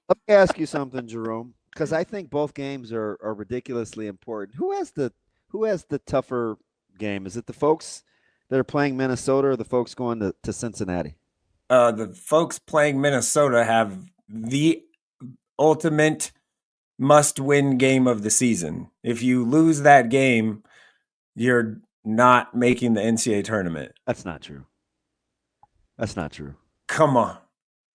Let me ask you something, Jerome, because I think both games are ridiculously important. Who has the tougher game? Is it the folks that are playing Minnesota or the folks going to Cincinnati? The folks playing Minnesota have the ultimate must-win game of the season. If you lose that game, you're not making the NCAA tournament. That's not true. That's not true. Come on.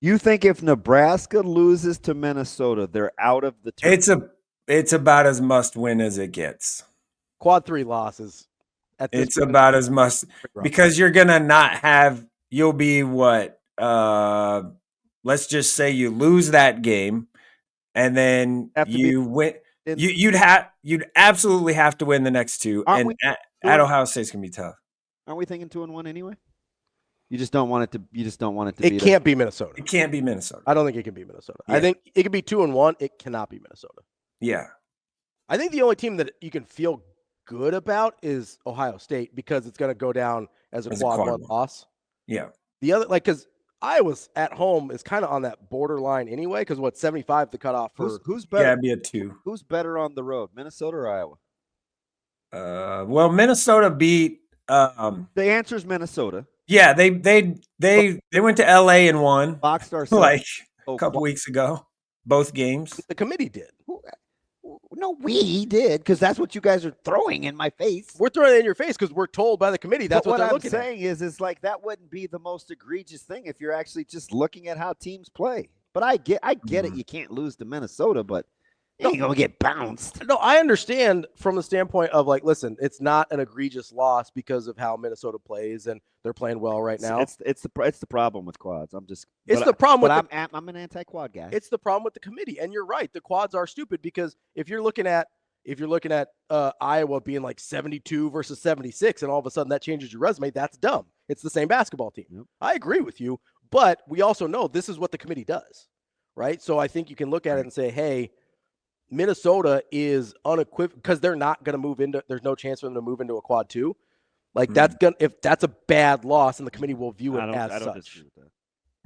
You think if Nebraska loses to Minnesota, they're out of the tournament? It's about as must-win as it gets. Quad 3 losses. It's about as must because you're gonna not have. You'll be what? Let's just say you lose that game, and then you win. You'd absolutely have to win the next two, and at Ohio State's gonna be tough. Aren't we thinking 2-1 anyway? You just don't want it to. You just don't want it to. It can't be Minnesota. It can't be Minnesota. I don't think it can be Minnesota. Yeah. I think it can be 2-1. It cannot be Minnesota. Yeah. I think the only team that you can feel good about is Ohio State because it's going to go down as a quad 1 loss. Yeah. The other, because Iowa's at home is kind of on that borderline anyway. Because 75 the cutoff for who's better? Yeah, be a 2. Who's better on the road, Minnesota or Iowa? Well, Minnesota beat. The answer is Minnesota. Yeah, they went to LA and won. Boxstar like a couple weeks ago. Both games. The committee did. No, we did because that's what you guys are throwing in my face. We're throwing it in your face because we're told by the committee that's what they're looking at. What I'm saying is like that wouldn't be the most egregious thing if you're actually just looking at how teams play. But I get it. You can't lose to Minnesota, but you ain't gonna get bounced. No, I understand from the standpoint of like, listen, it's not an egregious loss because of how Minnesota plays and they're playing well right now. It's the problem with quads. I'm an anti-quad guy. It's the problem with the committee, and you're right. The quads are stupid because if you're looking at Iowa being like 72 versus 76, and all of a sudden that changes your resume, that's dumb. It's the same basketball team. Yep. I agree with you, but we also know this is what the committee does, right? So I think you can look at it and say, hey, Minnesota is unequivocal because they're not going to move into. There's no chance for them to move into a quad 2. Like if that's a bad loss, and the committee will view it as such. Disagree with that.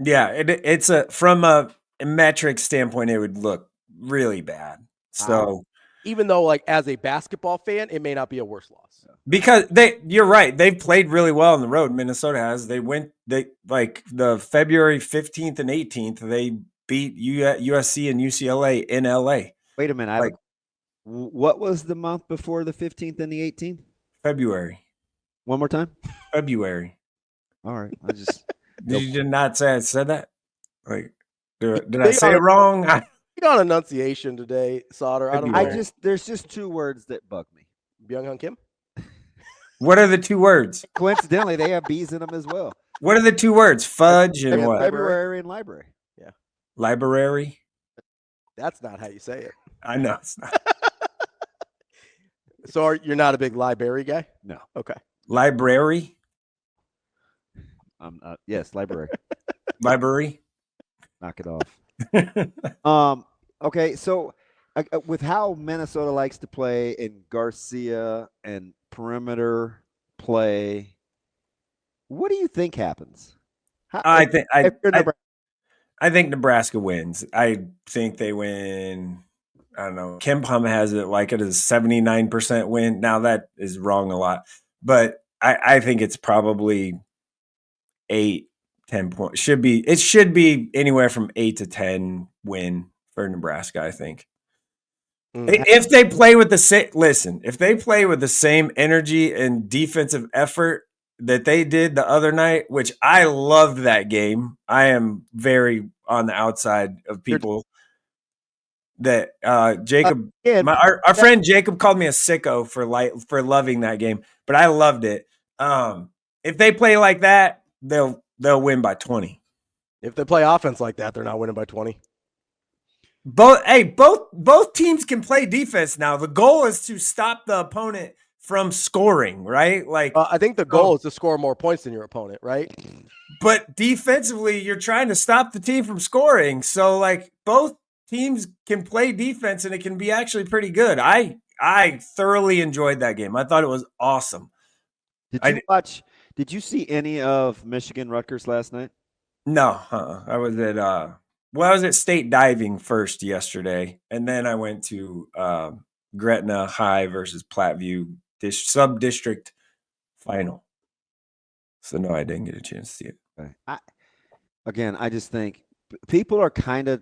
Yeah, it's from a metric standpoint, it would look really bad. So even though, like as a basketball fan, it may not be a worse loss because you're right. They've played really well on the road. Minnesota has. They like the February 15th and 18th. They beat USC and UCLA in LA. Wait a minute. What was the month before the 15th and the 18th? February. One more time? February. All right. I just you did not say I said that? Like did I say it wrong? You're on enunciation today, Sautter. There's just 2 words that bug me. Byung-Hun Kim? What are the 2 words? Coincidentally, they have B's in them as well. What are the 2 words? Fudge and what? February and library. Yeah. Library? That's not how you say it. I know it's not. So you're not a big library guy? No. Okay. Library? Yes, library. Library? Knock it off. Okay, so with how Minnesota likes to play in Garcia and perimeter play, what do you think happens? I think Nebraska wins. I think they win. I don't know. Kempom has it like it is 79% win. Now that is wrong a lot, but I think it's probably 8-10 points. It should be anywhere from 8 to 10 win for Nebraska. I think if they play with the same energy and defensive effort that they did the other night, which I loved that game. I am very on the outside of people that Jacob, our friend Jacob called me a sicko for loving that game, but I loved it. If they play like that, they'll win by 20. If they play offense like that, they're not winning by 20. Both teams can play defense now. The goal is to stop the opponent from scoring, right? Like I think the goal is to score more points than your opponent, right? But defensively, you're trying to stop the team from scoring. So like both teams can play defense and it can be actually pretty good. I thoroughly enjoyed that game. I thought it was awesome. Did you see any of Michigan Rutgers last night? No, I was at Well, I was at state diving first yesterday, and then I went to Gretna High versus Platteview sub-district final. So no, I didn't get a chance to see it. I just think people are kind of.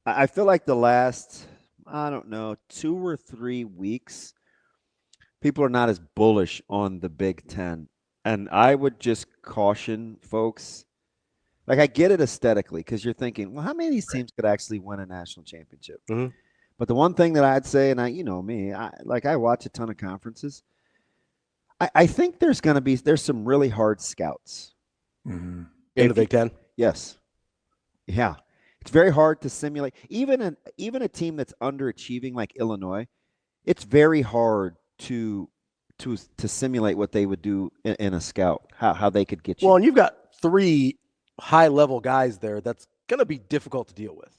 I feel like the last, I don't know, 2 or 3 weeks, people are not as bullish on the Big Ten, and I would just caution folks. Like, I get it aesthetically because you're thinking, well, how many of these teams could actually win a national championship? Mhm. But the one thing that I'd say, and you know me, I watch a ton of conferences. I think there's some really hard scouts. Mm-hmm. In the Big Ten. Yes. Yeah. It's very hard to simulate. Even a team that's underachieving like Illinois, it's very hard to simulate what they would do in a scout, how they could get you. Well, and you've got 3 high-level guys there that's going to be difficult to deal with.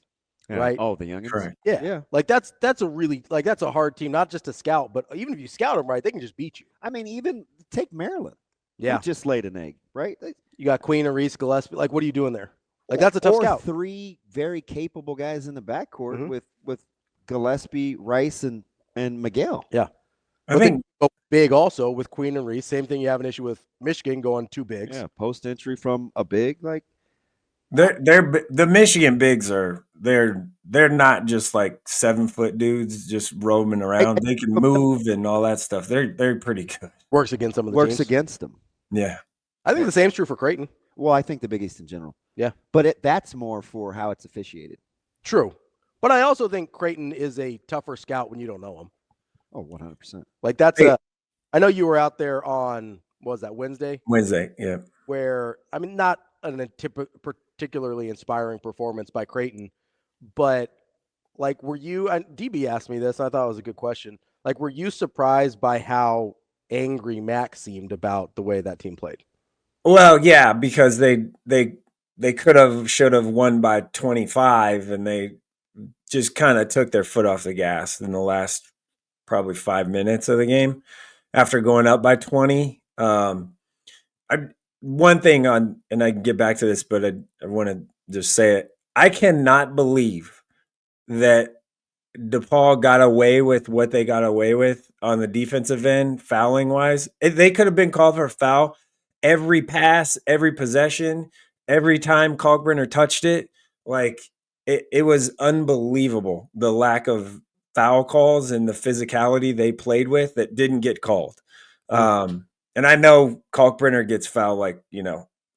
Yeah. Right? Oh, the youngins? Correct. Yeah. Like that's a really that's a hard team, not just to scout, but even if you scout them right, they can just beat you. I mean, even take Maryland. Yeah. Who just laid an egg, right? You got Queen and Reese Gillespie. Like, what are you doing there? Like, that's a tough scout. 3 very capable guys in the backcourt Mhm. with Gillespie, Rice, and Miguel. Yeah. I think they go big also with Queen and Reese. Same thing. You have an issue with Michigan going 2 bigs. Yeah, post entry from a big, like they're the Michigan bigs are they're not just like 7-foot dudes just roaming around. They can move and all that stuff. They're pretty good. Works against some of the works teams. against them. Yeah. I think the same's true for Creighton. Well, I think the Big East in general. Yeah. But that's more for how it's officiated. True. But I also think Creighton is a tougher scout when you don't know them. Oh, 100%. Like I know you were out there on, what was that, Wednesday? Wednesday, yeah. Where, I mean, not an particularly inspiring performance by Creighton, but like, were you, and DB asked me this, I thought it was a good question. Like, were you surprised by how angry Mac seemed about the way that team played? Well, yeah, because they should have won by 25, and they just kind of took their foot off the gas in the last probably 5 minutes of the game after going up by 20. One thing and I can get back to this, but I want to just say it. I cannot believe that DePaul got away with what they got away with on the defensive end, fouling wise. They could have been called for a foul every pass, every possession, every time Kalkbrenner touched it. Like it was unbelievable, the lack of foul calls and the physicality they played with that didn't get called. And I know Kalkbrenner gets fouled like,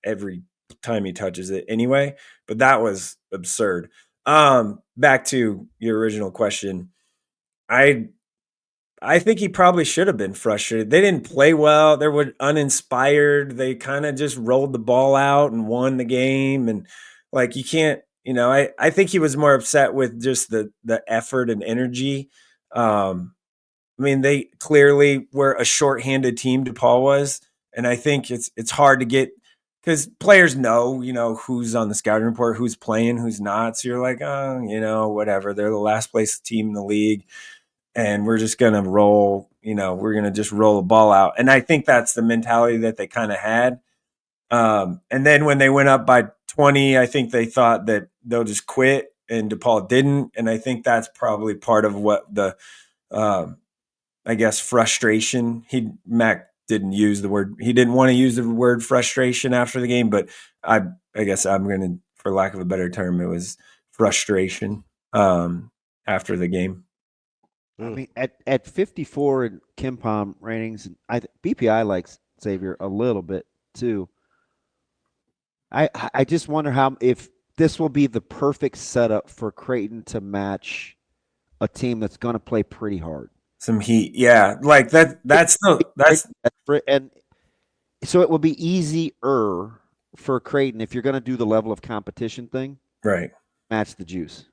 every time he touches it anyway, but that was absurd. Back to your original question. I think he probably should have been frustrated. They didn't play well. They were uninspired. They kind of just rolled the ball out and won the game. And like, you can't, I think he was more upset with just the effort and energy. I mean, they clearly were a shorthanded team, DePaul was. And I think it's hard to get, because players know, who's on the scouting report, who's playing, who's not. So you're like, oh, whatever. They're the last place team in the league, and we're just going to roll, we're going to just roll the ball out. And I think that's the mentality that they kind of had. And then when they went up by 20, I think they thought that they'll just quit, and DePaul didn't. And I think that's probably part of what the I guess frustration. Mac didn't use the word. He didn't want to use the word frustration after the game, but I guess I'm going to, for lack of a better term, it was frustration after the game. I mean, at 54 in KenPom ratings, BPI likes Xavier a little bit too. I just wonder if this will be the perfect setup for Creighton to match a team that's going to play pretty hard. Some heat, yeah, like that. That's and so it will be easier for Creighton if you're going to do the level of competition thing, right? Match the juice.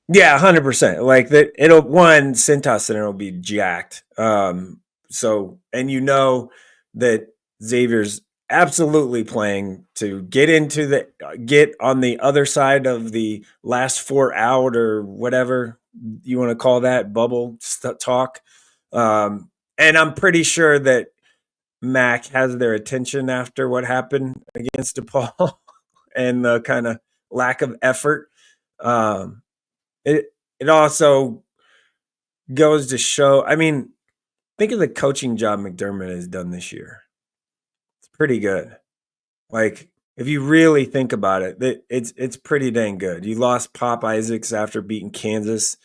Yeah, 100%. Like that, it'll Cintas Center will be jacked. So, and that Xavier's absolutely playing to get on the other side of the last 4 out or whatever you want to call that bubble talk. And I'm pretty sure that Mac has their attention after what happened against DePaul and the kind of lack of effort. It also goes to show. I mean, think of the coaching job McDermott has done this year. It's pretty good. Like, if you really think about it, it's pretty dang good. You lost Pop Isaacs after beating Kansas.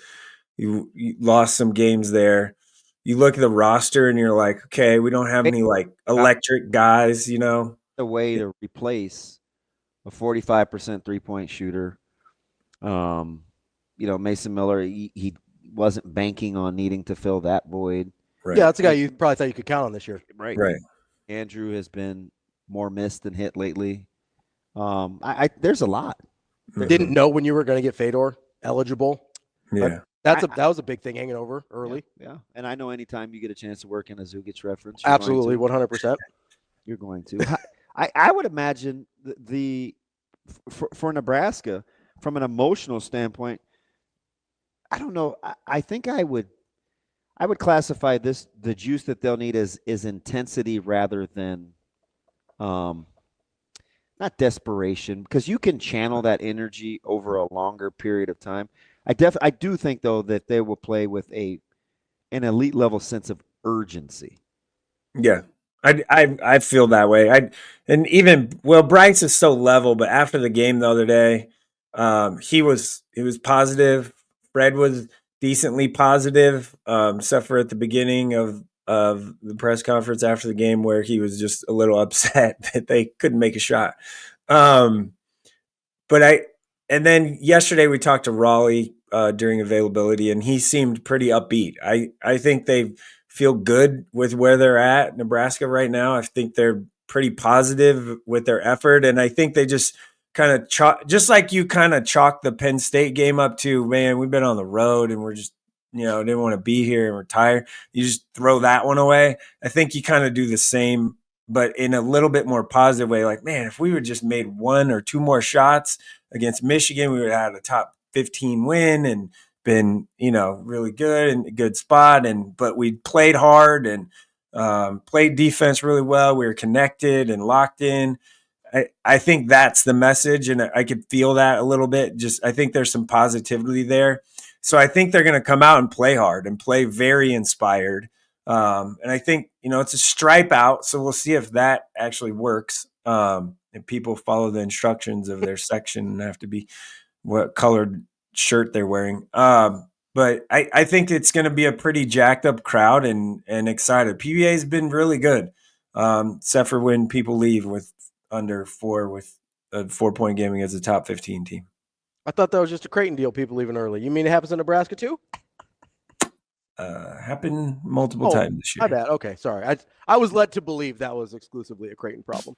You lost some games there. You look at the roster and you're like, okay, we don't have any like electric guys, you know. A way to replace a 45% 3-point shooter. Mason Miller, he wasn't banking on needing to fill that void. Right. Yeah, that's a guy you probably thought you could count on this year. Right. Right. Andrew has been more missed than hit lately. There's a lot. Didn't know when you were going to get Fedor eligible. Yeah. That was a big thing hanging over early. Yeah. And I know anytime you get a chance to work in a Zugic reference, Absolutely, 100%. You're going to. I would imagine for Nebraska, from an emotional standpoint, I don't know. I think I would classify the juice that they'll need as intensity rather than not desperation, because you can channel that energy over a longer period of time. I do think though that they will play with an elite level sense of urgency. Yeah. I feel that way. Bryce is so level, but after the game the other day, he was positive. Fred was decently positive, except for at the beginning of the press conference after the game where he was just a little upset that they couldn't make a shot. And then yesterday we talked to Raleigh during availability, and he seemed pretty upbeat. I think they feel good with where they're at, Nebraska right now. I think they're pretty positive with their effort, and I think they just kind of just like you kind of chalk the Penn State game up to, man, we've been on the road and we're just, didn't want to be here and we're tired. You just throw that one away. I think you kind of do the same, but in a little bit more positive way. Like, man, if we would just made 1 or 2 more shots against Michigan, we would have had a top 15 win and been, really good and a good spot. But we played hard and played defense really well. We were connected and locked in. I think that's the message, and I could feel that a little bit. I think there's some positivity there. So I think they're going to come out and play hard and play very inspired. And I think, it's a stripe out, so we'll see if that actually works. And people follow the instructions of their section and have to be what colored shirt they're wearing. But I think it's going to be a pretty jacked up crowd and excited. PBA has been really good, except for when people leave with under 4 with a 4-point game against a top 15 team. I thought that was just a Creighton deal, people leaving early. You mean it happens in Nebraska too? Happened multiple times this year. My bad. Okay, sorry. I was led to believe that was exclusively a Creighton problem.